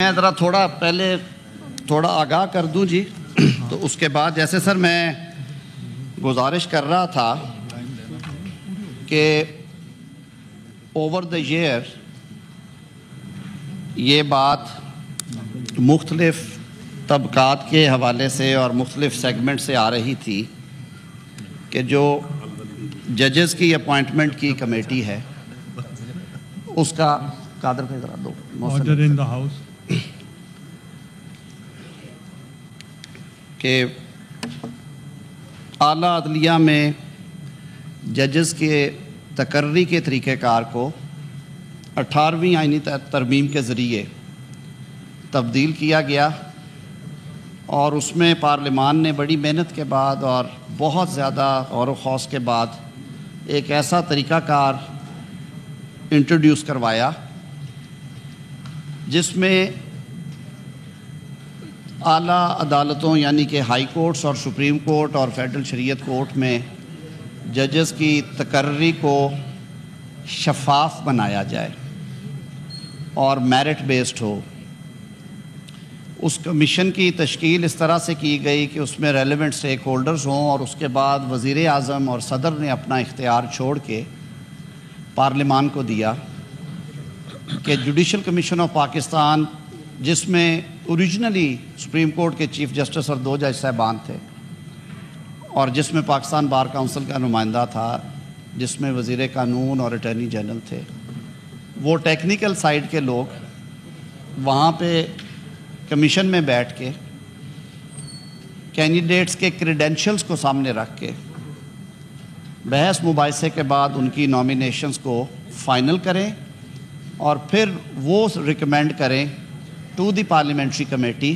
میں ذرا تھوڑا آگاہ کر دوں جی. تو اس کے بعد جیسے سر میں گزارش کر رہا تھا کہ اوور دا ایئر یہ بات مختلف طبقات کے حوالے سے اور مختلف سیگمنٹ سے آ رہی تھی کہ جو ججز کی اپوائنٹمنٹ کی کمیٹی ہے اس کا قادر پہ ذرا دو آرڈر ان دا ہاؤس کہ اعلیٰ عدلیہ میں ججز کے تقرری کے طریقہ کار کو 18ویں آئینی ترمیم کے ذریعے تبدیل کیا گیا اور اس میں پارلیمان نے بڑی محنت کے بعد اور بہت زیادہ غور و خوض کے بعد ایک ایسا طریقہ کار انٹروڈیوس کروایا جس میں اعلیٰ عدالتوں یعنی کہ ہائی کورٹس اور سپریم کورٹ اور فیڈرل شریعت کورٹ میں ججز کی تقرری کو شفاف بنایا جائے اور میرٹ بیسڈ ہو. اس کمیشن کی تشکیل اس طرح سے کی گئی کہ اس میں ریلیونٹ اسٹیک ہولڈرز ہوں اور اس کے بعد وزیر اعظم اور صدر نے اپنا اختیار چھوڑ کے پارلیمان کو دیا کہ جوڈیشل کمیشن آف پاکستان جس میں اوریجنلی سپریم کورٹ کے چیف جسٹس اور 2 جج صاحبان تھے اور جس میں پاکستان بار کونسل کا نمائندہ تھا جس میں وزیر قانون اور اٹارنی جنرل تھے، وہ ٹیکنیکل سائیڈ کے لوگ وہاں پہ کمیشن میں بیٹھ کے کینڈیڈیٹس کے کریڈینشلز کو سامنے رکھ کے بحث مباحثے کے بعد ان کی نامینیشنز کو فائنل کریں اور پھر وہ ریکمینڈ کریں ٹو دی پارلیمنٹری کمیٹی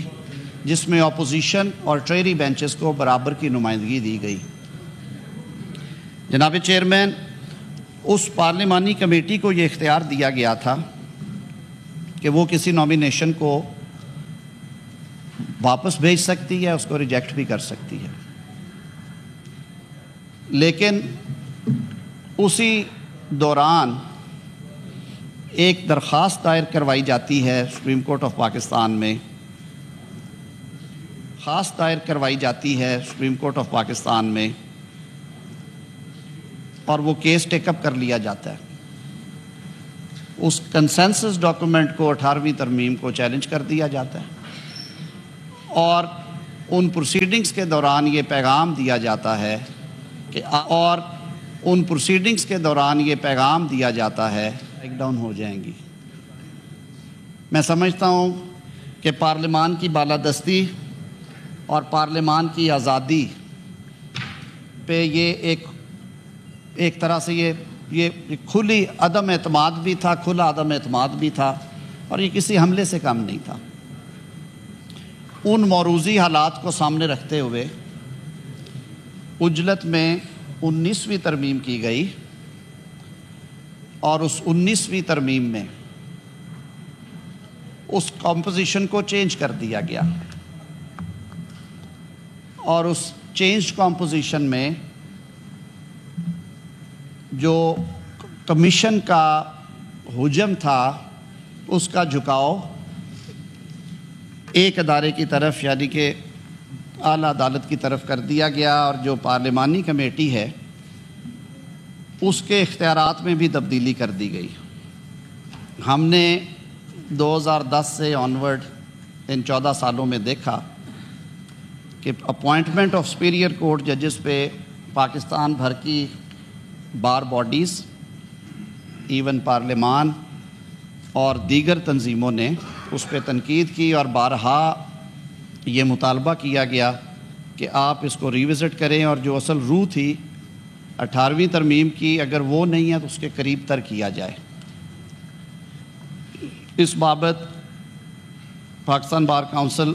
جس میں اپوزیشن اور ٹریری بینچز کو برابر کی نمائندگی دی گئی. جناب چیئرمین، اس پارلیمانی کمیٹی کو یہ اختیار دیا گیا تھا کہ وہ کسی نامینیشن کو واپس بھیج سکتی ہے، اس کو ریجیکٹ بھی کر سکتی ہے، لیکن اسی دوران ایک درخواست دائر کروائی جاتی ہے سپریم کورٹ آف پاکستان میں، خاص دائر کروائی جاتی ہے سپریم کورٹ آف پاکستان میں اور وہ کیس ٹیک اپ کر لیا جاتا ہے. اس کنسنسس ڈاکومنٹ کو 18ویں ترمیم کو چیلنج کر دیا جاتا ہے اور ان پروسیڈنگز کے دوران یہ پیغام دیا جاتا ہے بریک ڈاؤن ہو جائیں گی. میں سمجھتا ہوں کہ پارلیمان کی بالادستی اور پارلیمان کی آزادی پہ یہ ایک طرح سے یہ کھلی عدم اعتماد بھی تھا، کھلا عدم اعتماد بھی تھا اور یہ کسی حملے سے کم نہیں تھا. ان موروثی حالات کو سامنے رکھتے ہوئے عجلت میں 19ویں ترمیم کی گئی اور اس 19ویں ترمیم میں اس کمپوزیشن کو چینج کر دیا گیا اور اس چینج کمپوزیشن میں جو کمیشن کا حجم تھا اس کا جھکاؤ ایک ادارے کی طرف یعنی کہ اعلیٰ عدالت کی طرف کر دیا گیا اور جو پارلیمانی کمیٹی ہے اس کے اختیارات میں بھی تبدیلی کر دی گئی. ہم نے 2010 سے آنورڈ ان 14 سالوں میں دیکھا کہ اپوائنٹمنٹ آف سپیریئر کورٹ ججز پہ پاکستان بھر کی بار باڈیز، ایون پارلیمان اور دیگر تنظیموں نے اس پہ تنقید کی اور بارہا یہ مطالبہ کیا گیا کہ آپ اس کو ریوزٹ کریں اور جو اصل روح تھی 18ویں ترمیم کی اگر وہ نہیں ہے تو اس کے قریب تر کیا جائے. اس بابت پاکستان بار کونسل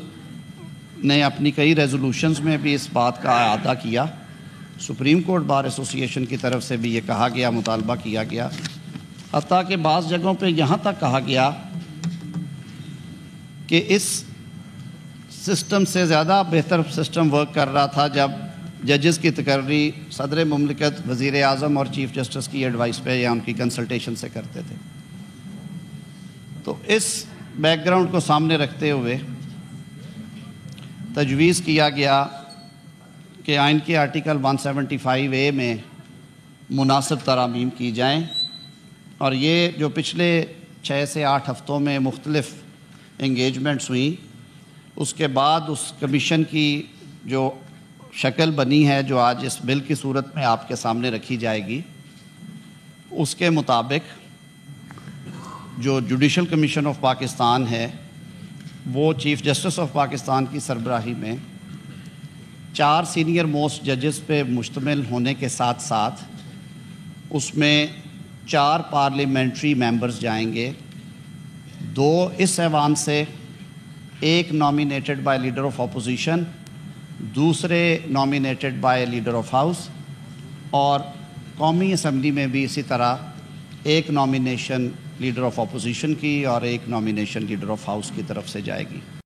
نے اپنی کئی ریزولوشنز میں بھی اس بات کا اعادہ کیا. سپریم کورٹ بار ایسوسی ایشن کی طرف سے بھی یہ کہا گیا، مطالبہ کیا گیا، حتیٰ کہ بعض جگہوں پہ یہاں تک کہا گیا کہ اس سسٹم سے زیادہ بہتر سسٹم ورک کر رہا تھا جب ججز کی تقرری صدر مملکت، وزیر اعظم اور چیف جسٹس کی ایڈوائس پہ یا ان کی کنسلٹیشن سے کرتے تھے. تو اس بیک گراؤنڈ کو سامنے رکھتے ہوئے تجویز کیا گیا کہ آئین کے آرٹیکل 175A میں مناسب ترامیم کی جائیں، اور یہ جو پچھلے 6 سے 8 ہفتوں میں مختلف انگیجمنٹس ہوئیں، اس کے بعد اس کمیشن کی جو شکل بنی ہے جو آج اس بل کی صورت میں آپ کے سامنے رکھی جائے گی، اس کے مطابق جو جوڈیشل کمیشن آف پاکستان ہے وہ چیف جسٹس آف پاکستان کی سربراہی میں 4 سینئر موسٹ ججز پہ مشتمل ہونے کے ساتھ ساتھ اس میں 4 پارلیمنٹری ممبرز جائیں گے، 2 اس ایوان سے، 1 nominated by leader of opposition, دوسرے nominated by leader of house, اور قومی اسمبلی میں بھی اسی طرح 1 نامینیشن لیڈر آف اپوزیشن کی اور 1 نامینیشن لیڈر آف ہاؤس کی طرف سے جائے گی۔